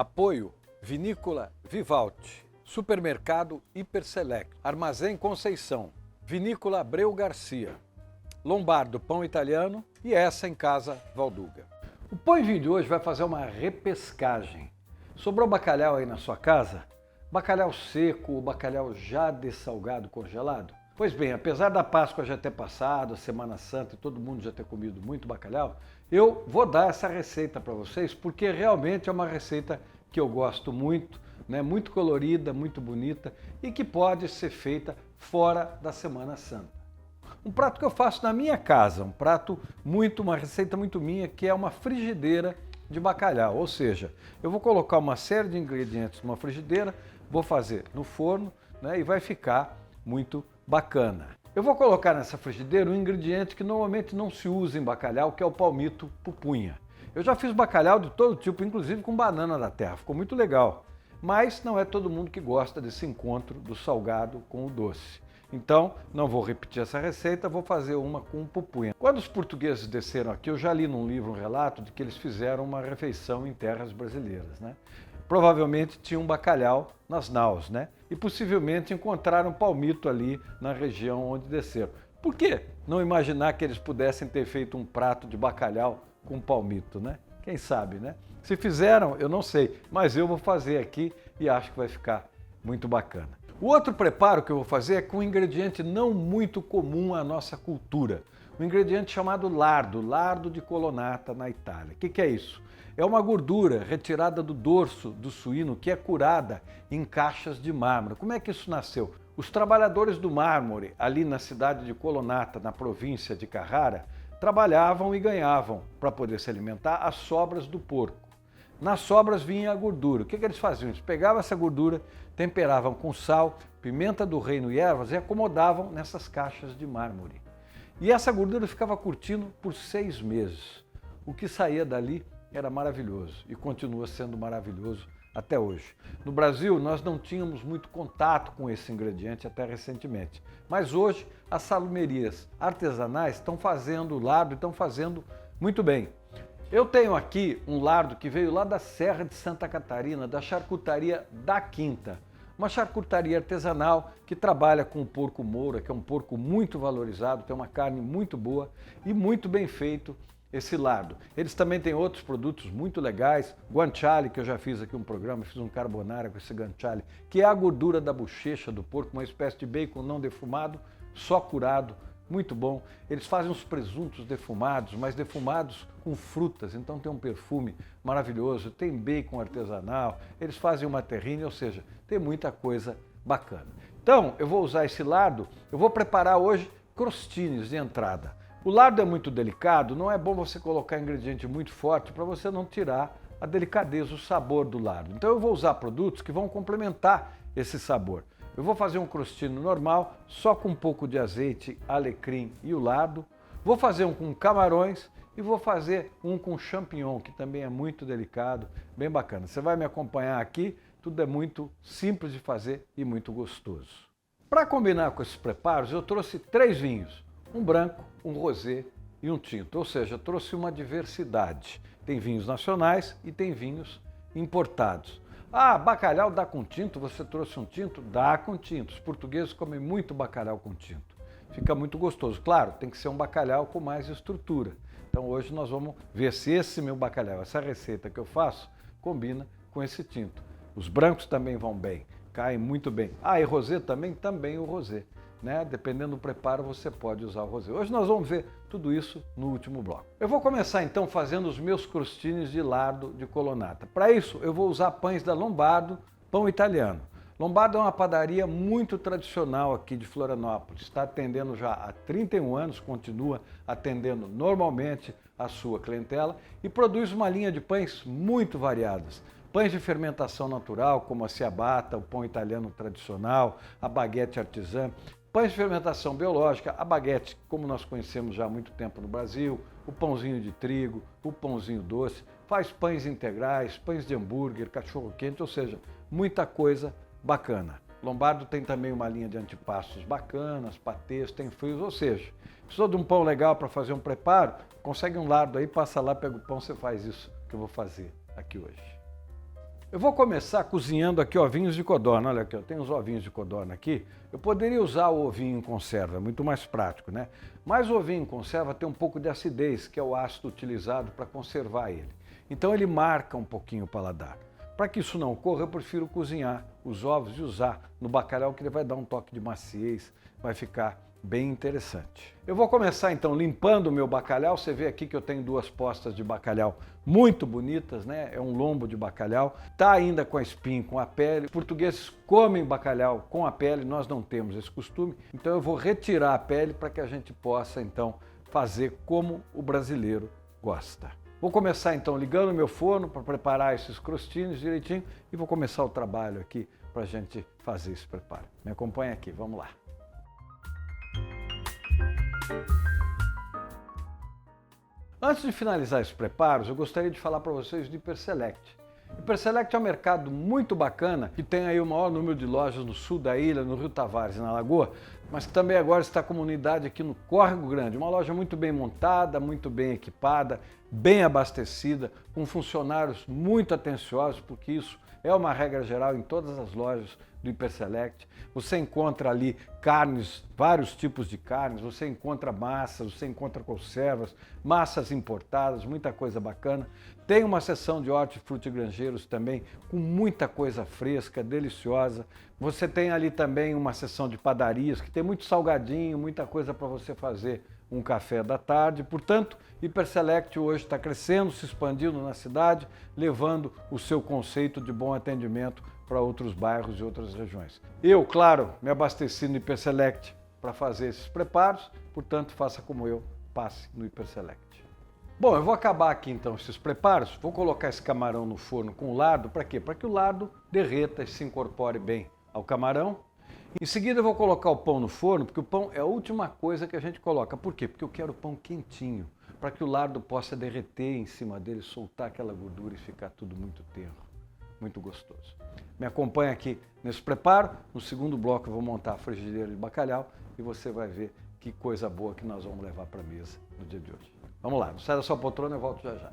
Apoio Vinícola Vivaldi, Supermercado Hiperselect, Armazém Conceição, Vinícola Abreu Garcia, Lombardo Pão Italiano e essa em Casa Valduga. O Pão e Vinho de hoje vai fazer uma repescagem. Sobrou bacalhau aí na sua casa? Bacalhau seco ou bacalhau já dessalgado, congelado? Pois bem, apesar da Páscoa já ter passado, a Semana Santa e todo mundo já ter comido muito bacalhau, eu vou dar essa receita para vocês porque realmente é uma receita que eu gosto muito, né? Muito colorida, muito bonita e que pode ser feita fora da Semana Santa. Um prato que eu faço na minha casa, uma receita muito minha, que é uma frigideira de bacalhau, ou seja, eu vou colocar uma série de ingredientes numa frigideira, vou fazer no forno, né, e vai ficar muito bacana. Eu vou colocar nessa frigideira um ingrediente que normalmente não se usa em bacalhau, que é o palmito pupunha. Eu já fiz bacalhau de todo tipo, inclusive com banana da terra, ficou muito legal. Mas não é todo mundo que gosta desse encontro do salgado com o doce. Então, não vou repetir essa receita, vou fazer uma com pupunha. Quando os portugueses desceram aqui, eu já li num livro um relato de que eles fizeram uma refeição em terras brasileiras, né? Provavelmente tinham bacalhau nas naus, né? E possivelmente encontraram palmito ali na região onde desceram. Por que não imaginar que eles pudessem ter feito um prato de bacalhau com palmito, né? Quem sabe, né? Se fizeram, eu não sei, mas eu vou fazer aqui e acho que vai ficar muito bacana. O outro preparo que eu vou fazer é com um ingrediente não muito comum à nossa cultura. Um ingrediente chamado lardo de colonnata na Itália. O que é isso? É uma gordura retirada do dorso do suíno que é curada em caixas de mármore. Como é que isso nasceu? Os trabalhadores do mármore, ali na cidade de Colonnata, na província de Carrara, trabalhavam e ganhavam, para poder se alimentar, as sobras do porco. Nas sobras vinha a gordura. O que eles faziam? Eles pegavam essa gordura, temperavam com sal, pimenta do reino e ervas e acomodavam nessas caixas de mármore. E essa gordura ficava curtindo por 6 meses. O que saía dali era maravilhoso e continua sendo maravilhoso até hoje. No Brasil, nós não tínhamos muito contato com esse ingrediente até recentemente. Mas hoje, as salumerias artesanais estão fazendo lardo e estão fazendo muito bem. Eu tenho aqui um lardo que veio lá da Serra de Santa Catarina, da charcutaria da Quinta. Uma charcutaria artesanal que trabalha com o porco moura, que é um porco muito valorizado, tem uma carne muito boa e muito bem feito esse lardo. Eles também têm outros produtos muito legais, guanciale, que eu já fiz aqui um programa, fiz um carbonara com esse guanciale, que é a gordura da bochecha do porco, uma espécie de bacon não defumado, só curado, muito bom. Eles fazem uns presuntos defumados, mas defumados com frutas, então tem um perfume maravilhoso, tem bacon artesanal, eles fazem uma terrine, ou seja, tem muita coisa bacana. Então, eu vou usar esse lardo, eu vou preparar hoje crostines de entrada. O lardo é muito delicado, não é bom você colocar ingrediente muito forte para você não tirar a delicadeza, o sabor do lardo. Então eu vou usar produtos que vão complementar esse sabor. Eu vou fazer um crostino normal, só com um pouco de azeite, alecrim e o lardo. Vou fazer um com camarões e vou fazer um com champignon, que também é muito delicado, bem bacana. Você vai me acompanhar aqui, tudo é muito simples de fazer e muito gostoso. Para combinar com esses preparos, eu trouxe 3 vinhos, um branco, um rosé e um tinto, ou seja, trouxe uma diversidade. Tem vinhos nacionais e tem vinhos importados. Ah, bacalhau dá com tinto, você trouxe um tinto? Dá com tinto. Os portugueses comem muito bacalhau com tinto. Fica muito gostoso. Claro, tem que ser um bacalhau com mais estrutura. Então hoje nós vamos ver se esse meu bacalhau, essa receita que eu faço, combina com esse tinto. Os brancos também vão bem, caem muito bem. Ah, e rosé também o rosé, né? Dependendo do preparo você pode usar o rosé. Hoje nós vamos ver tudo isso no último bloco. Eu vou começar então fazendo os meus crostines de lardo de colonnata. Para isso eu vou usar pães da Lombardo, pão italiano. Lombardo é uma padaria muito tradicional aqui de Florianópolis. Está atendendo já há 31 anos, continua atendendo normalmente a sua clientela e produz uma linha de pães muito variadas. Pães de fermentação natural, como a ciabatta, o pão italiano tradicional, a baguete artesã. Pães de fermentação biológica, a baguete, como nós conhecemos já há muito tempo no Brasil, o pãozinho de trigo, o pãozinho doce, faz pães integrais, pães de hambúrguer, cachorro-quente, ou seja, muita coisa bacana. Lombardo tem também uma linha de antipastos bacanas, patês, tem frios, ou seja, precisou de um pão legal para fazer um preparo, consegue um lardo aí, passa lá, pega o pão, você faz isso que eu vou fazer aqui hoje. Eu vou começar cozinhando aqui ovinhos de codorna. Olha aqui, eu tenho uns ovinhos de codorna aqui. Eu poderia usar o ovinho em conserva, é muito mais prático, né? Mas o ovinho em conserva tem um pouco de acidez, que é o ácido utilizado para conservar ele. Então ele marca um pouquinho o paladar. Para que isso não ocorra, eu prefiro cozinhar os ovos e usar no bacalhau, que ele vai dar um toque de maciez, vai ficar bem interessante. Eu vou começar então limpando o meu bacalhau. Você vê aqui que eu tenho duas postas de bacalhau muito bonitas, né? É um lombo de bacalhau, tá ainda com a espinha, com a pele. Os portugueses comem bacalhau com a pele, nós não temos esse costume, então eu vou retirar a pele para que a gente possa então fazer como o brasileiro gosta. Vou começar então ligando o meu forno para preparar esses crostinhos direitinho e vou começar o trabalho aqui para a gente fazer esse preparo. Me acompanha aqui, vamos lá. Antes de finalizar esses preparos, eu gostaria de falar para vocês do Hiperselect. O Hiperselect é um mercado muito bacana, que tem aí o maior número de lojas no sul da ilha, no Rio Tavares e na Lagoa, mas também agora está com uma unidade aqui no Córrego Grande, uma loja muito bem montada, muito bem equipada, bem abastecida, com funcionários muito atenciosos, porque isso é uma regra geral em todas as lojas do Hiperselect. Você encontra ali carnes, vários tipos de carnes, você encontra massas, você encontra conservas, massas importadas, muita coisa bacana. Tem uma seção de hortifruti granjeiros também, com muita coisa fresca, deliciosa. Você tem ali também uma seção de padarias, que tem muito salgadinho, muita coisa para você fazer um café da tarde. Portanto, Hiperselect hoje está crescendo, se expandindo na cidade, levando o seu conceito de bom atendimento para outros bairros e outras regiões. Eu, claro, me abasteci no Hiperselect para fazer esses preparos, portanto, faça como eu, passe no Hiperselect. Bom, eu vou acabar aqui então esses preparos, vou colocar esse camarão no forno com o lardo, para quê? Para que o lardo derreta e se incorpore bem ao camarão. Em seguida eu vou colocar o pão no forno, porque o pão é a última coisa que a gente coloca. Por quê? Porque eu quero o pão quentinho, para que o lardo possa derreter em cima dele, soltar aquela gordura e ficar tudo muito tenro, muito gostoso. Me acompanha aqui nesse preparo. No segundo bloco eu vou montar a frigideira de bacalhau e você vai ver que coisa boa que nós vamos levar para a mesa no dia de hoje. Vamos lá, não sai da sua poltrona, eu volto já já.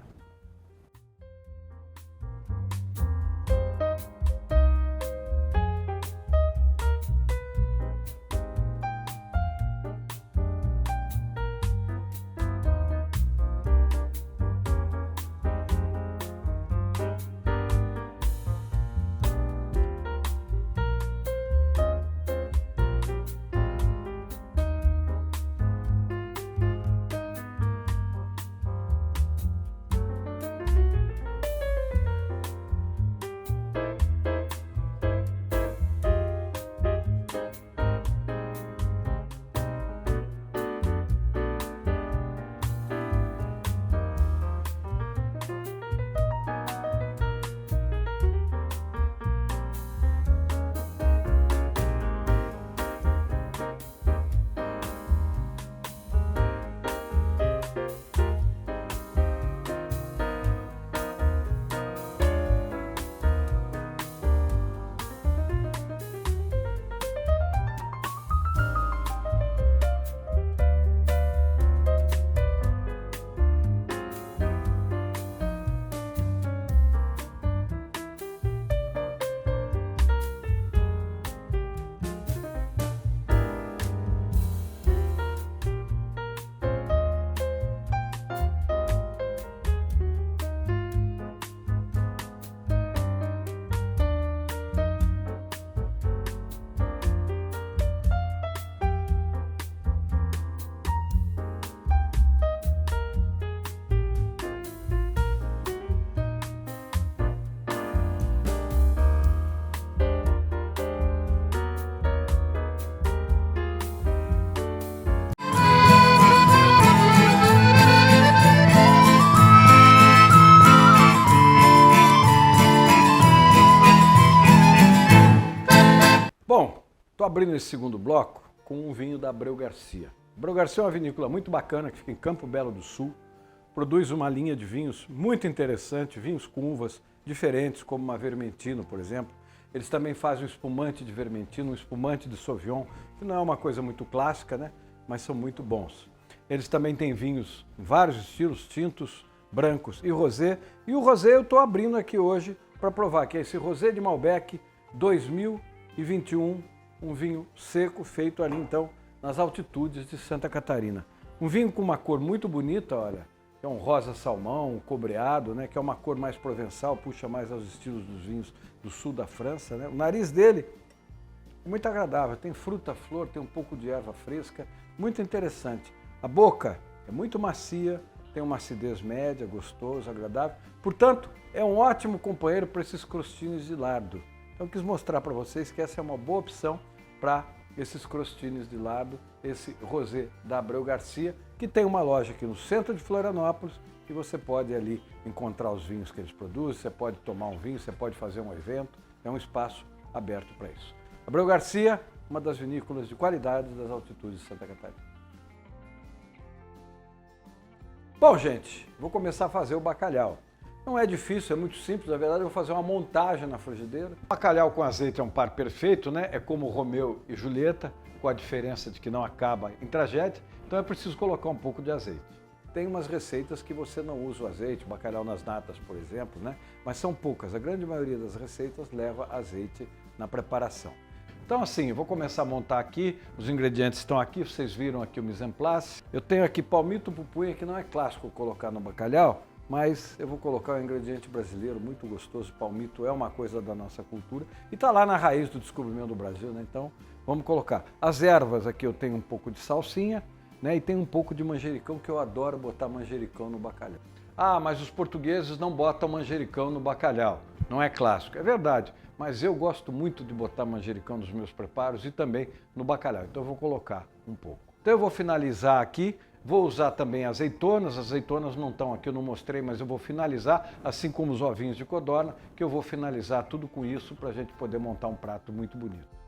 Bom, estou abrindo esse segundo bloco com um vinho da Abreu Garcia. Abreu Garcia é uma vinícola muito bacana que fica em Campo Belo do Sul, produz uma linha de vinhos muito interessante, vinhos com uvas diferentes, como uma Vermentino, por exemplo. Eles também fazem um espumante de Vermentino, um espumante de Sauvignon, que não é uma coisa muito clássica, né? Mas são muito bons. Eles também têm vinhos em vários estilos, tintos, brancos e rosé. E o rosé eu estou abrindo aqui hoje para provar que é esse Rosé de Malbec 2021, um vinho seco feito ali então nas altitudes de Santa Catarina. Um vinho com uma cor muito bonita, olha, que é um rosa salmão, um cobreado, né, que é uma cor mais provençal, puxa mais aos estilos dos vinhos do sul da França, né? O nariz dele é muito agradável, tem fruta, flor, tem um pouco de erva fresca, muito interessante. A boca é muito macia, tem uma acidez média, gostoso, agradável. Portanto, é um ótimo companheiro para esses crostines de lardo. Então, eu quis mostrar para vocês que essa é uma boa opção para esses crostines de lardo, esse Rosé da Abreu Garcia, que tem uma loja aqui no centro de Florianópolis e você pode ali encontrar os vinhos que eles produzem, você pode tomar um vinho, você pode fazer um evento, é um espaço aberto para isso. Abreu Garcia, uma das vinícolas de qualidade das altitudes de Santa Catarina. Bom, gente, vou começar a fazer o bacalhau. Não é difícil, é muito simples, na verdade eu vou fazer uma montagem na frigideira. O bacalhau com azeite é um par perfeito, né? É como Romeu e Julieta, com a diferença de que não acaba em tragédia, então é preciso colocar um pouco de azeite. Tem umas receitas que você não usa o azeite, bacalhau nas natas, por exemplo, né? Mas são poucas, a grande maioria das receitas leva azeite na preparação. Então assim, eu vou começar a montar aqui, os ingredientes estão aqui, vocês viram aqui o mise en place. Eu tenho aqui palmito pupunha, que não é clássico colocar no bacalhau, mas eu vou colocar um ingrediente brasileiro muito gostoso. Palmito é uma coisa da nossa cultura e está lá na raiz do descobrimento do Brasil, né? Então vamos colocar. As ervas aqui eu tenho um pouco de salsinha, né? E tem um pouco de manjericão, que eu adoro botar manjericão no bacalhau. Ah, mas os portugueses não botam manjericão no bacalhau, não é clássico. É verdade, mas eu gosto muito de botar manjericão nos meus preparos e também no bacalhau, então eu vou colocar um pouco. Então eu vou finalizar aqui. Vou usar também azeitonas, as azeitonas não estão aqui, eu não mostrei, mas eu vou finalizar, assim como os ovinhos de codorna, que eu vou finalizar tudo com isso para a gente poder montar um prato muito bonito.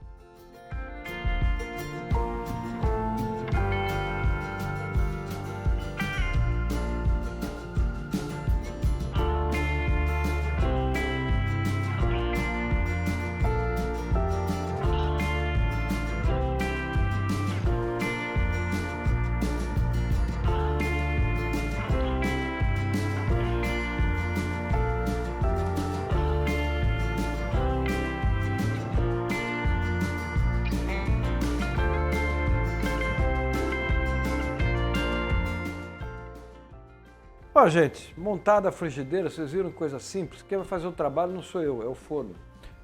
Ó, gente, montada a frigideira, vocês viram coisa simples? Quem vai fazer o trabalho não sou eu, é o forno.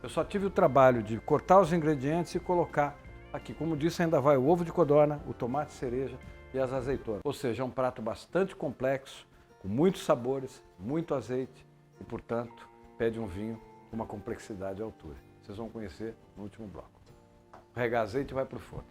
Eu só tive o trabalho de cortar os ingredientes e colocar aqui. Como disse, ainda vai o ovo de codorna, o tomate cereja e as azeitonas. Ou seja, é um prato bastante complexo, com muitos sabores, muito azeite e, portanto, pede um vinho com uma complexidade à altura. Vocês vão conhecer no último bloco. Regar azeite e vai para o forno.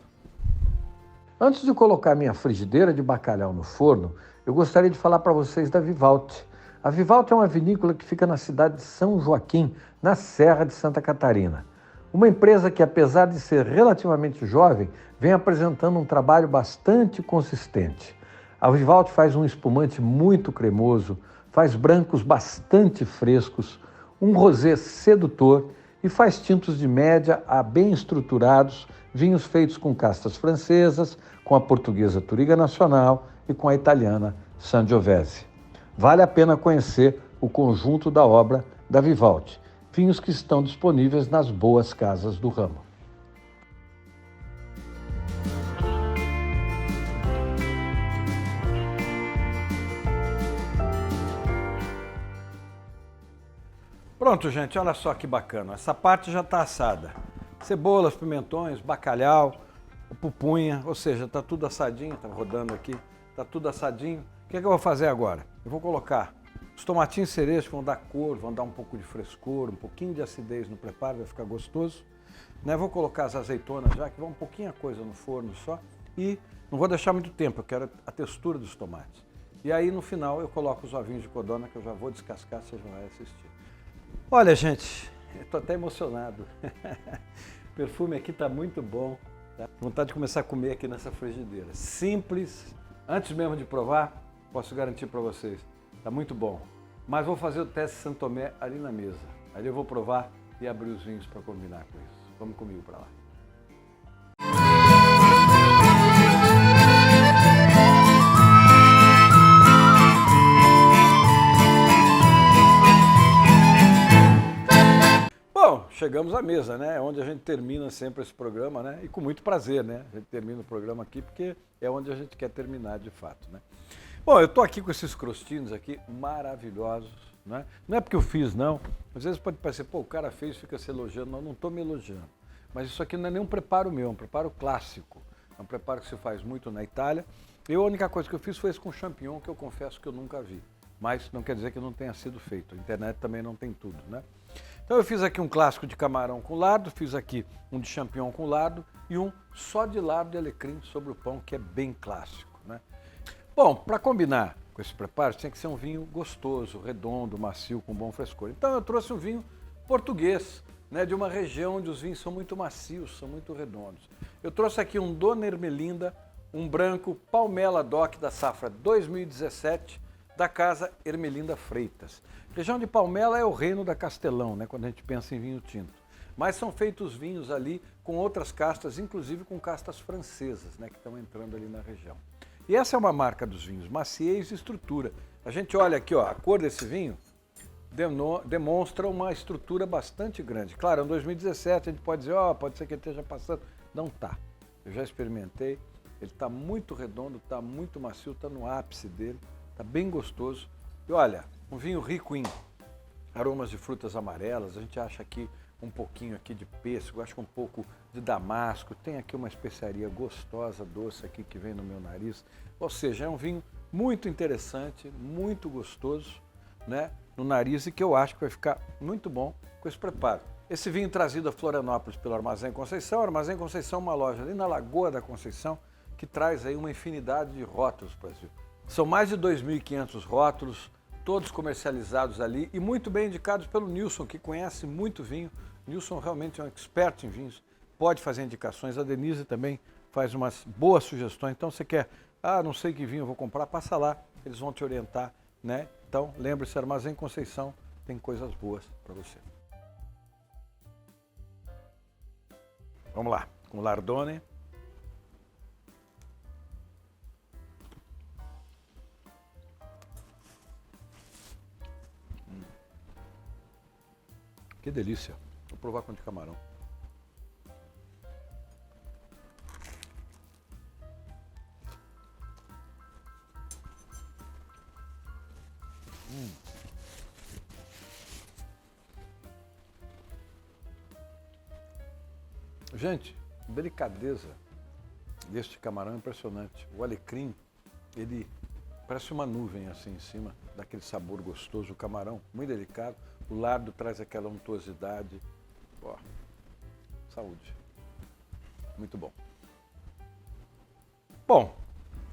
Antes de colocar minha frigideira de bacalhau no forno, eu gostaria de falar para vocês da Vivaldi. A Vivaldi é uma vinícola que fica na cidade de São Joaquim, na Serra de Santa Catarina. Uma empresa que, apesar de ser relativamente jovem, vem apresentando um trabalho bastante consistente. A Vivaldi faz um espumante muito cremoso, faz brancos bastante frescos, um rosé sedutor e faz tintos de média a bem estruturados, vinhos feitos com castas francesas, com a portuguesa Touriga Nacional e com a italiana Sangiovese. Vale a pena conhecer o conjunto da obra da Vivaldi, vinhos que estão disponíveis nas boas casas do ramo. Pronto, gente, olha só que bacana. Essa parte já está assada. Cebolas, pimentões, bacalhau, pupunha, ou seja, está tudo assadinho, está rodando aqui, está tudo assadinho. O que é que eu vou fazer agora? Eu vou colocar os tomatinhos cerejas que vão dar cor, vão dar um pouco de frescor, um pouquinho de acidez no preparo, vai ficar gostoso. Né? Vou colocar as azeitonas já, que vão um pouquinho a coisa no forno só. E não vou deixar muito tempo, eu quero a textura dos tomates. E aí no final eu coloco os ovinhos de codorna, que eu já vou descascar, vocês vão assistir. Olha, gente, eu estou até emocionado. O perfume aqui está muito bom. Tá? Vontade de começar a comer aqui nessa frigideira. Simples, antes mesmo de provar, posso garantir para vocês, está muito bom. Mas vou fazer o teste Santo Tomé ali na mesa. Ali eu vou provar e abrir os vinhos para combinar com isso. Vamos comigo para lá. chegamos à mesa, né? É onde a gente termina sempre esse programa, né? E com muito prazer, né? A gente termina o programa aqui porque é onde a gente quer terminar de fato, né? Bom, eu tô aqui com esses crostines aqui maravilhosos, né? Não é porque eu fiz, não. Às vezes pode parecer, pô, o cara fez e fica se elogiando. Não estou me elogiando. Mas isso aqui não é nenhum preparo meu, é um preparo clássico. É um preparo que se faz muito na Itália. Eu, a única coisa que eu fiz foi esse com champignon, que eu confesso que eu nunca vi. Mas não quer dizer que não tenha sido feito. A internet também não tem tudo, né? Então eu fiz aqui um clássico de camarão com lardo, fiz aqui um de champignon com lardo e um só de lardo e alecrim sobre o pão, que é bem clássico, né? Bom, para combinar com esse preparo, tinha que ser um vinho gostoso, redondo, macio, com bom frescor. Então eu trouxe um vinho português, né, de uma região onde os vinhos são muito macios, são muito redondos. Eu trouxe aqui um Dona Ermelinda, um branco Palmela DOC da safra 2017, da casa Ermelinda Freitas. Região de Palmela é o reino da Castelão, né, quando a gente pensa em vinho tinto. Mas são feitos vinhos ali com outras castas, inclusive com castas francesas, né, que estão entrando ali na região. E essa é uma marca dos vinhos, maciez e estrutura. A gente olha aqui, ó, a cor desse vinho demonstra uma estrutura bastante grande. Claro, em 2017 a gente pode dizer, ó, pode ser que ele esteja passando. Não tá. Eu já experimentei, ele está muito redondo, está muito macio, está no ápice dele, está bem gostoso. E olha, um vinho rico em aromas de frutas amarelas, a gente acha aqui um pouquinho aqui de pêssego, acho que um pouco de damasco, tem aqui uma especiaria gostosa, doce aqui que vem no meu nariz. Ou seja, é um vinho muito interessante, muito gostoso, né, no nariz e que eu acho que vai ficar muito bom com esse preparo. Esse vinho trazido a Florianópolis pelo Armazém Conceição. O Armazém Conceição é uma loja ali na Lagoa da Conceição que traz aí uma infinidade de rótulos para o Brasil. São mais de 2.500 rótulos, todos comercializados ali e muito bem indicados pelo Nilson, que conhece muito vinho. Nilson realmente é um expert em vinhos, pode fazer indicações. A Denise também faz umas boas sugestões. Então você quer, não sei que vinho eu vou comprar, passa lá, eles vão te orientar, né? Então lembre-se, Armazém Conceição tem coisas boas para você. Vamos lá, com Lardone. Que delícia. Vou provar com de camarão. Gente, a delicadeza deste camarão é impressionante. O alecrim, ele parece uma nuvem assim em cima, daquele sabor gostoso. O camarão, muito delicado. O lardo traz aquela untuosidade. Ó, saúde. Muito bom. Bom,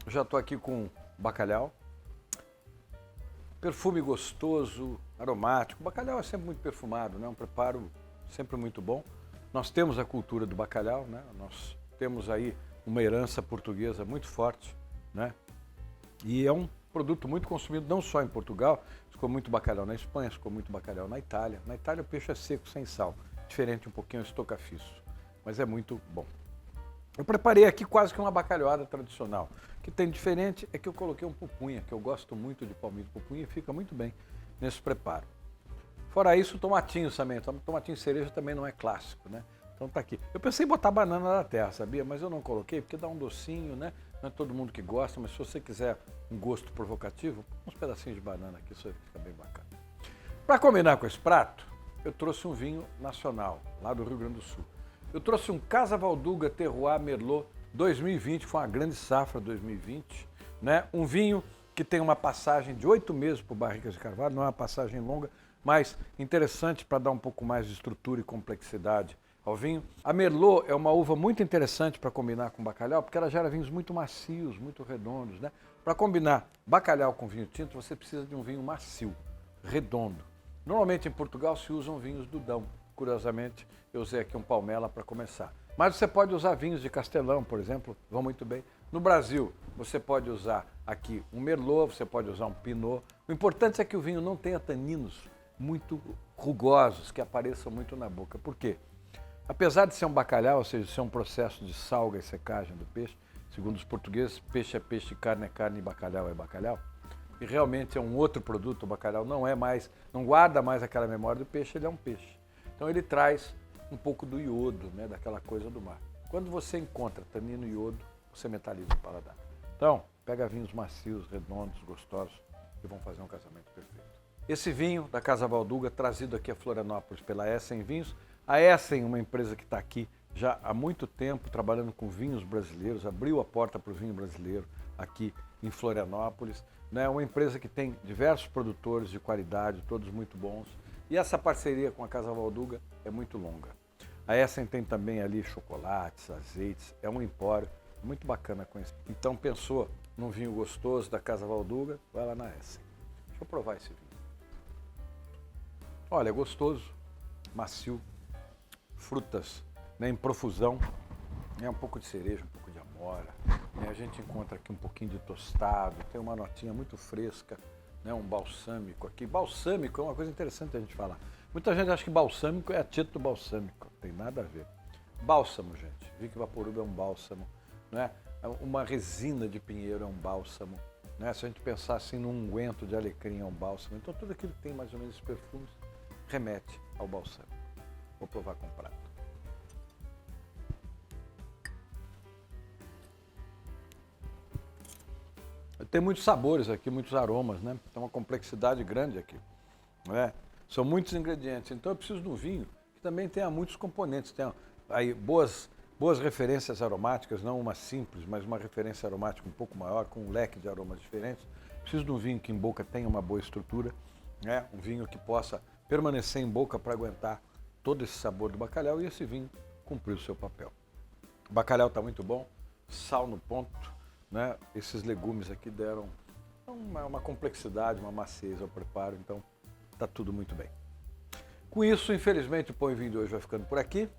já estou aqui com bacalhau. Perfume gostoso, aromático. O bacalhau é sempre muito perfumado, né? Um preparo sempre muito bom. Nós temos a cultura do bacalhau, né? Nós temos aí uma herança portuguesa muito forte, né? E é um produto muito consumido não só em Portugal, ficou muito bacalhau na Espanha, ficou muito bacalhau na Itália. Na Itália o peixe é seco, sem sal, diferente um pouquinho do estocafiço, mas é muito bom. Eu preparei aqui quase que uma bacalhoada tradicional. O que tem diferente é que eu coloquei um pupunha, que eu gosto muito de palmito pupunha e fica muito bem nesse preparo. Fora isso, o tomatinho também. O tomatinho cereja também não é clássico, né? Então tá aqui. Eu pensei em botar banana da terra, sabia? Mas eu não coloquei porque dá um docinho, né? Não é todo mundo que gosta, mas se você quiser um gosto provocativo, uns pedacinhos de banana aqui, isso fica bem bacana. Para combinar com esse prato, eu trouxe um vinho nacional, lá do Rio Grande do Sul. Eu trouxe um Casa Valduga Terroir Merlot 2020, foi uma grande safra 2020, né? Um vinho que tem uma passagem de 8 meses por barricas de carvalho, não é uma passagem longa, mas interessante para dar um pouco mais de estrutura e complexidade ao vinho. A Merlot é uma uva muito interessante para combinar com bacalhau, porque ela gera vinhos muito macios, muito redondos, né? Para combinar bacalhau com vinho tinto, você precisa de um vinho macio, redondo. Normalmente em Portugal se usam vinhos do Dão. Curiosamente, eu usei aqui um Palmela para começar. Mas você pode usar vinhos de Castelão, por exemplo, vão muito bem. No Brasil, você pode usar aqui um Merlot, você pode usar um Pinot. O importante é que o vinho não tenha taninos muito rugosos, que apareçam muito na boca. Por quê? Apesar de ser um bacalhau, ou seja, ser um processo de salga e secagem do peixe, segundo os portugueses, peixe é peixe, carne é carne e bacalhau é bacalhau. E realmente é um outro produto, o bacalhau não guarda mais aquela memória do peixe, ele é um peixe. Então ele traz um pouco do iodo, né, daquela coisa do mar. Quando você encontra tanino e iodo, você metaliza o paladar. Então, pega vinhos macios, redondos, gostosos, que vão fazer um casamento perfeito. Esse vinho da Casa Valduga, trazido aqui a Florianópolis pela Essen Vinhos. A Essen, uma empresa que está aqui já há muito tempo trabalhando com vinhos brasileiros, abriu a porta para o vinho brasileiro aqui em Florianópolis. É uma empresa que tem diversos produtores de qualidade, todos muito bons. E essa parceria com a Casa Valduga é muito longa. A Essen tem também ali chocolates, azeites, é um empório muito bacana com isso. Então pensou num vinho gostoso da Casa Valduga, vai lá na Essen. Deixa eu provar esse vinho. Olha, é gostoso, macio, frutas, né, em profusão, né, um pouco de cereja, um pouco de amora, né, a gente encontra aqui um pouquinho de tostado, tem uma notinha muito fresca, né, um balsâmico aqui. Balsâmico é uma coisa interessante a gente falar. Muita gente acha que balsâmico é a título balsâmico, não tem nada a ver. Bálsamo, gente, Vicky Vaporub é um bálsamo, né? Uma resina de pinheiro é um bálsamo, né? Se a gente pensar assim num unguento de alecrim é um bálsamo, então tudo aquilo que tem mais ou menos esses perfumes remete ao balsâmico. Vou provar com prato. Tem muitos sabores aqui, muitos aromas, né? Tem uma complexidade grande aqui, não é? São muitos ingredientes, então eu preciso de um vinho que também tenha muitos componentes, tenha aí boas referências aromáticas, não uma simples, mas uma referência aromática um pouco maior, com um leque de aromas diferentes. Preciso de um vinho que em boca tenha uma boa estrutura, né? Um vinho que possa permanecer em boca para aguentar todo esse sabor do bacalhau, e esse vinho cumpriu o seu papel. O bacalhau está muito bom, sal no ponto, né? Esses legumes aqui deram uma complexidade, uma maciez ao preparo, então está tudo muito bem. Com isso, infelizmente, o Pão e Vinho de hoje vai ficando por aqui.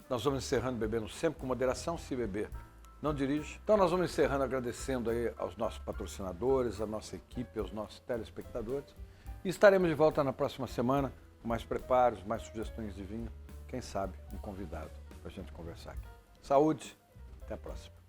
Nós vamos encerrando bebendo sempre com moderação, se beber, não dirige. Então nós vamos encerrando agradecendo aí aos nossos patrocinadores, à nossa equipe, aos nossos telespectadores. E estaremos de volta na próxima semana com mais preparos, mais sugestões de vinho. Quem sabe um convidado para a gente conversar aqui. Saúde, até a próxima.